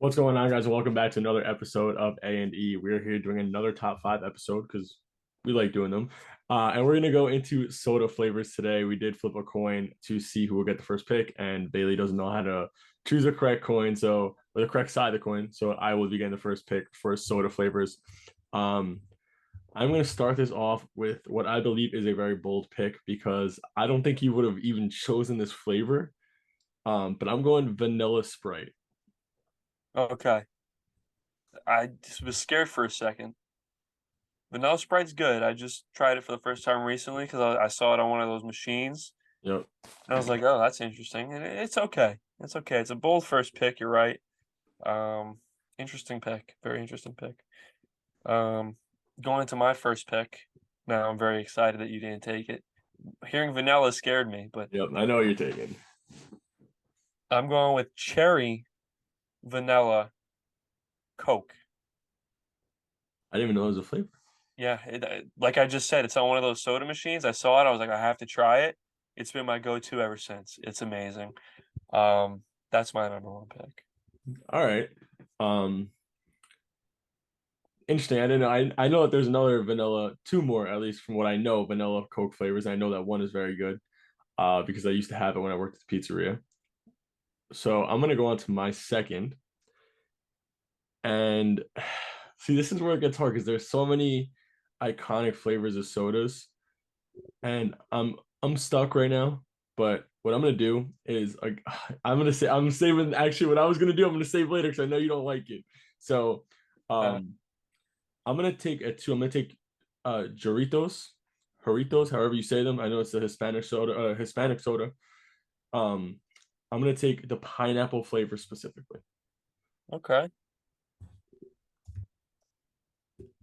What's going on, guys? Welcome back to another episode of A&E. We're here doing another top five episode because we like doing them. And we're gonna go into soda flavors today. We did flip a coin to see who will get the first pick, and Bailey doesn't know how to choose the correct coin, or the correct side of the coin. So I will be getting the first pick for soda flavors. Um, I'm gonna start this off with what I believe is a very bold pick because I don't think you would have even chosen this flavor. But I'm going vanilla Sprite. Okay. I just was scared for a second. Vanilla Sprite's good. I just tried it for the first time recently because I saw it on one of those machines. Yep. And I was like, oh, that's interesting. And it's okay. It's okay. It's a bold first pick. You're right. Um, Interesting pick. Very interesting pick. Um, Going into my first pick. Now I'm very excited that you didn't take it. Hearing vanilla scared me, but Yep. I know what you're taking. I'm going with cherry vanilla Coke. I didn't even know it was a flavor. Yeah, like I just said, it's on one of those soda machines. I saw it. I was like, I have to try it. It's been my go-to ever since. It's amazing. Um, that's my number one pick. All right. Um, Interesting. I didn't know. I know that there's another vanilla, two more at least from what I know, vanilla Coke flavors. I know that one is very good. Because I used to have it when I worked at the pizzeria. So I'm gonna go on to my second. And see, this is where it gets hard because there's so many iconic flavors of sodas, and I'm stuck right now. But what I'm gonna do is like I'm saving actually what I was gonna do. I'm gonna save later because I know you don't like it. So Uh, um I'm gonna take a two. I'm gonna take Jarritos, however you say them. I know it's a Hispanic soda. Um, I'm gonna take the pineapple flavor specifically. okay.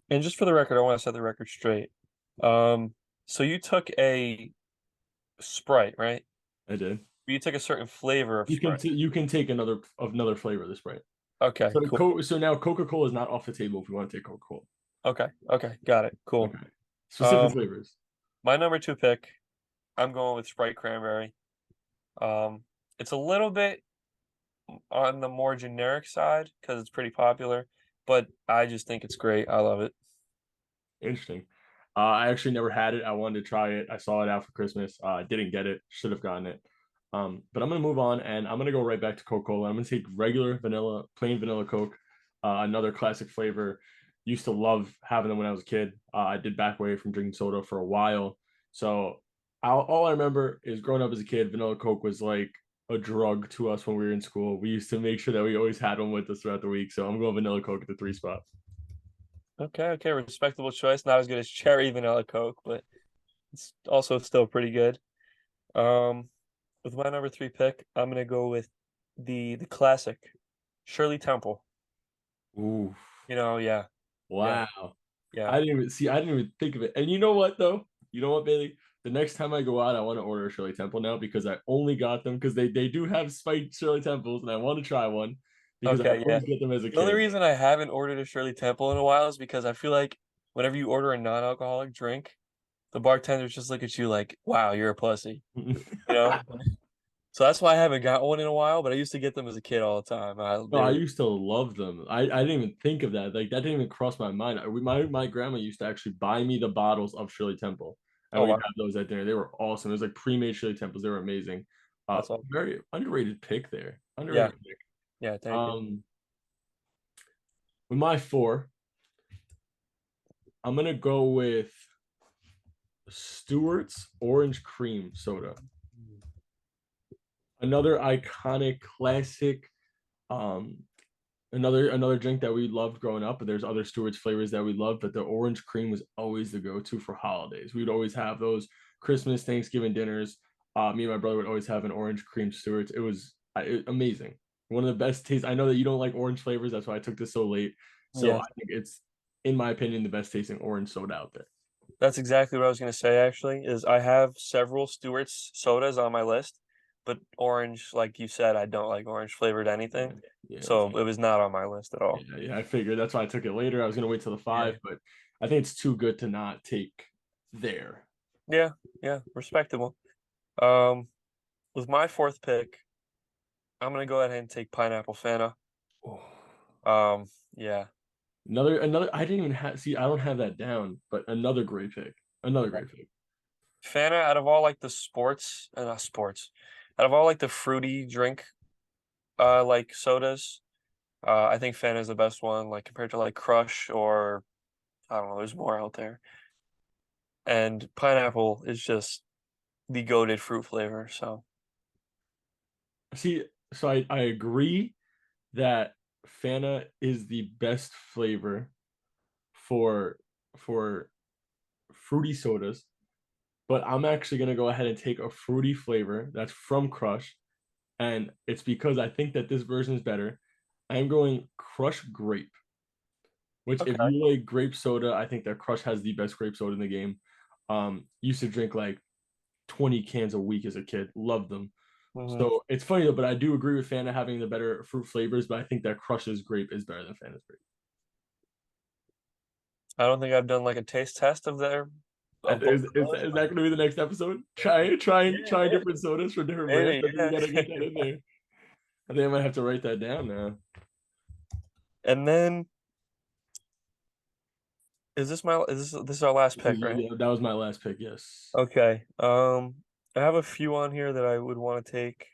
And just for the record, I want to set the record straight. So you took a Sprite, right? I did. You took a certain flavor of Sprite. You can take another flavor of this, right? Okay, cool. So now Coca-Cola is not off the table if you want to take Coca-Cola. Okay, okay, got it. Cool. Okay. Specific Um, flavors. my number two pick, I'm going with Sprite Cranberry. Um, it's a little bit on the more generic side because it's pretty popular, but I just think it's great. I love it. Interesting. I actually never had it. I wanted to try it. I saw it out for Christmas. I didn't get it. Should have gotten it. But I'm gonna move on and I'm gonna go right back to Coca-Cola. I'm gonna take regular vanilla, plain vanilla Coke, another classic flavor. Used to love having them when I was a kid. I did back away from drinking soda for a while. So all I remember is growing up as a kid, vanilla Coke was like a drug to us when we were in school. We used to make sure that we always had one with us throughout the week. So I'm going vanilla Coke at the three spot. Okay, okay, respectable choice. Not as good as cherry vanilla Coke, but it's also still pretty good. Um, with my number three pick, I'm gonna go with the classic Shirley Temple. Ooh. Yeah, yeah, Wow. yeah. I didn't even think of it. And you know what though? You know what, Bailey? The next time I go out, I want to order a Shirley Temple now because I only got them because they do have spiked Shirley Temples and I want to try one because I Okay, yeah. always get them as a The only kid. reason I haven't ordered a Shirley Temple in a while is because I feel like whenever you order a non-alcoholic drink, the bartenders just look at you like, "Wow, you're a pussy," you know? So that's why I haven't got one in a while, but I used to get them as a kid all the time. No, They I were used to love them. I didn't even think of that. Like that didn't even cross my mind. My grandma used to actually buy me the bottles of Shirley Temple, and oh we'd wow, have those at dinner. They were awesome. It was like pre-made Shirley Temples. They were amazing. that's all. Very underrated pick there. Yeah, Underrated pick. yeah, thank you. Um, with my four, I'm gonna go with Stewart's orange cream soda. Another iconic classic. Um, another drink that we loved growing up, but there's other Stewart's flavors that we loved, but the orange cream was always the go-to for holidays. We'd always have those Christmas, Thanksgiving dinners. Me and my brother would always have an orange cream Stewart's. It was amazing. One of the best tastes. I know that you don't like orange flavors, that's why I took this so late. So I Yeah, think it's, in my opinion, the best tasting orange soda out there. that's exactly what I was gonna say actually, is I have several Stewart's sodas on my list, but orange, like you said, I don't like orange flavored anything. Yeah, So it was not on my list at all. yeah. I figured that's why I took it later. I was gonna wait till the Yeah. five, but I think it's too good to not take there. Yeah, yeah, respectable. Um, with my fourth pick, I'm gonna go ahead and take pineapple Fanta. Oh. Um, yeah. Another. I didn't even have see. I don't have that down, but another great pick. Another great pick. Fanta, out of all like the sports, not sports, out of all like the fruity drink, like sodas, I think Fanta is the best one. Like compared to like Crush or I don't know, there's more out there. And pineapple is just the goated fruit flavor. So See, so I agree that Fanta is the best flavor for for fruity sodas, but I'm actually gonna go ahead and take a fruity flavor that's from Crush, and it's because I think that this version is better. I'm going Crush Grape, which if okay. you like grape soda, I think that Crush has the best grape soda in the game. Used to drink like 20 cans a week as a kid, loved them. Hmm. So it's funny though, but I do agree with Fanta having the better fruit flavors, but I think that Crush's grape is better than Fanta's grape. I don't think I've done like a taste test of both of Is those, that but going to be the next episode? yeah, Try yeah, different sodas for different brands. maybe, I think we yeah. gotta get that in there. I think I might have to write that down now. And then is this our last pick, right? Yeah, that was my last pick. Yes. Okay. I have a few on here that I would want to take,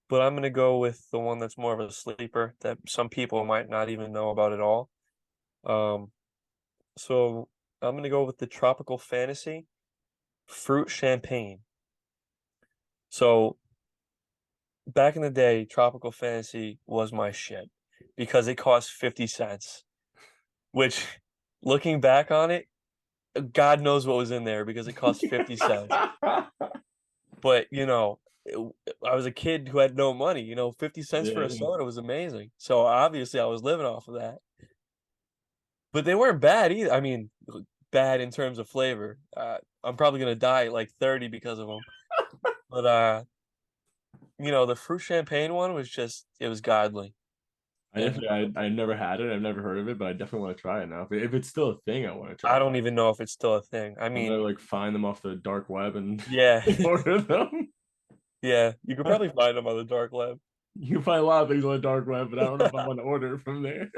but I'm gonna go with the one that's more of a sleeper that some people might not even know about at all. Um, so I'm gonna go with the Tropical Fantasy Fruit Champagne. So back in the day, Tropical Fantasy was my shit because it cost 50 cents, which looking back on it, God knows what was in there because it cost 50 cents. But, I was a kid who had no money, 50 cents for a Yeah, soda was amazing. So obviously I was living off of that. But they weren't bad either. I mean, bad in terms of flavor. I'm probably gonna die at like 30 because of them. But the fruit champagne one was just it was godly. I And definitely I never had it. I've never heard of it, but I definitely want to try it now. If it's still a thing, I want to try I it. don't even know if it's still a thing. I I'm gonna mean, like find them off the dark web and yeah. order them. Yeah, you could probably find them on the dark web. You can find a lot of things on the dark web, but I don't know if I want to order it from there.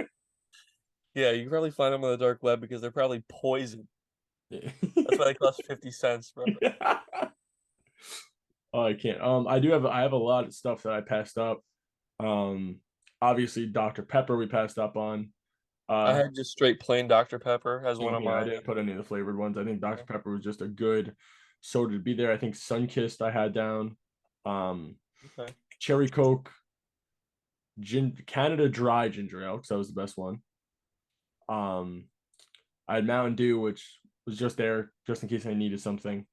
Yeah, you can probably find them on the dark web because they're probably poison. That's why they cost 50 cents, bro. Oh, I can't. I have a lot of stuff that I passed up. Um, Obviously Dr. Pepper we passed up on. I Uh, had just straight plain Dr. Pepper as one Same of here. I mine. didn't put any of the flavored ones. I think Dr. Pepper was just a good soda to be there. I think Sunkissed I had down. Um, Okay. Cherry Coke, Canada Dry Ginger Ale because that was the best one. Um, I had Mountain Dew, which was just there just in case I needed something.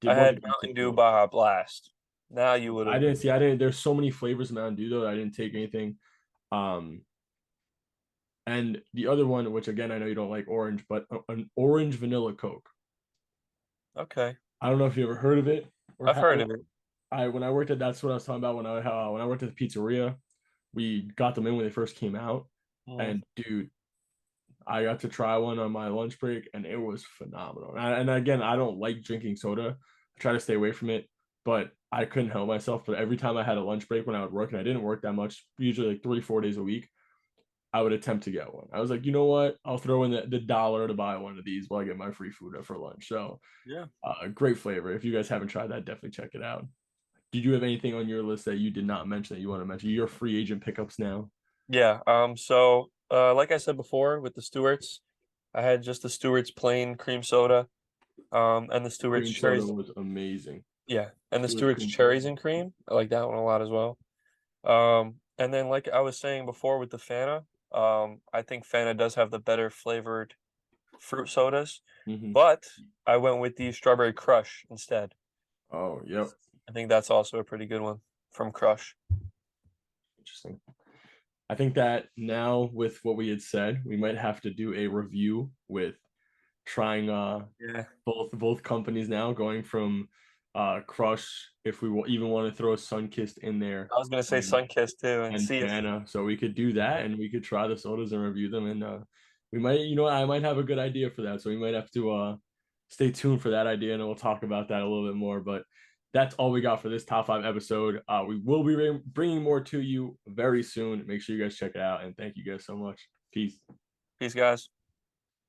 I It had wasn't Mountain Dew particular. Baja Blast. Now you would I have. didn't see. I didn't. There's so many flavors of Mountain Dew though. I didn't take anything. Um, and the other one, which again I know you don't like orange, but an orange vanilla Coke. Okay. I don't know if you ever heard of it or I've had. heard of it. I when I worked at that's what I was talking about when I worked at the pizzeria. We got them in when they first came out, Mm. and dude, I got to try one on my lunch break, and it was phenomenal. And again, I don't like drinking soda. I try to stay away from it, but I couldn't help myself. But every time I had a lunch break when I would work, and I didn't work that much, usually like 3 4 days a week, I would attempt to get one. I was like, you know what? I'll throw in the dollar to buy one of these while I get my free food for lunch. So, Yeah. great flavor. If you guys haven't tried that, definitely check it out. Did you have anything on your list that you did not mention that you want to mention? Your free agent pickups now. Yeah. So, like I said before, with the Stewarts, I had just the Stewart's plain cream soda, and the Stewart's Cream soda cherries. was amazing. Yeah, and the Stewart's Stewart's cream soda. cherries and cream. I like that one a lot as well. And then like I was saying before with the Fanta, I think Fanta does have the better flavored fruit sodas, Hmm. but I went with the Strawberry Crush instead. Oh, yep. I think that's also a pretty good one from Crush. Interesting. I think that now with what we had said, we might have to do a review with trying Yeah. both companies now going from Crush if we will even want to throw Sunkissed in there I was gonna say and Sunkist too, and see if Fana. So we could do that and we could try the sodas and review them and we might I might have a good idea for that. So we might have to stay tuned for that idea and we'll talk about that a little bit more. But that's all we got for this top 5 episode. We will be bringing more to you very soon. Make sure you guys check it out, and thank you guys so much. Peace. Peace, guys.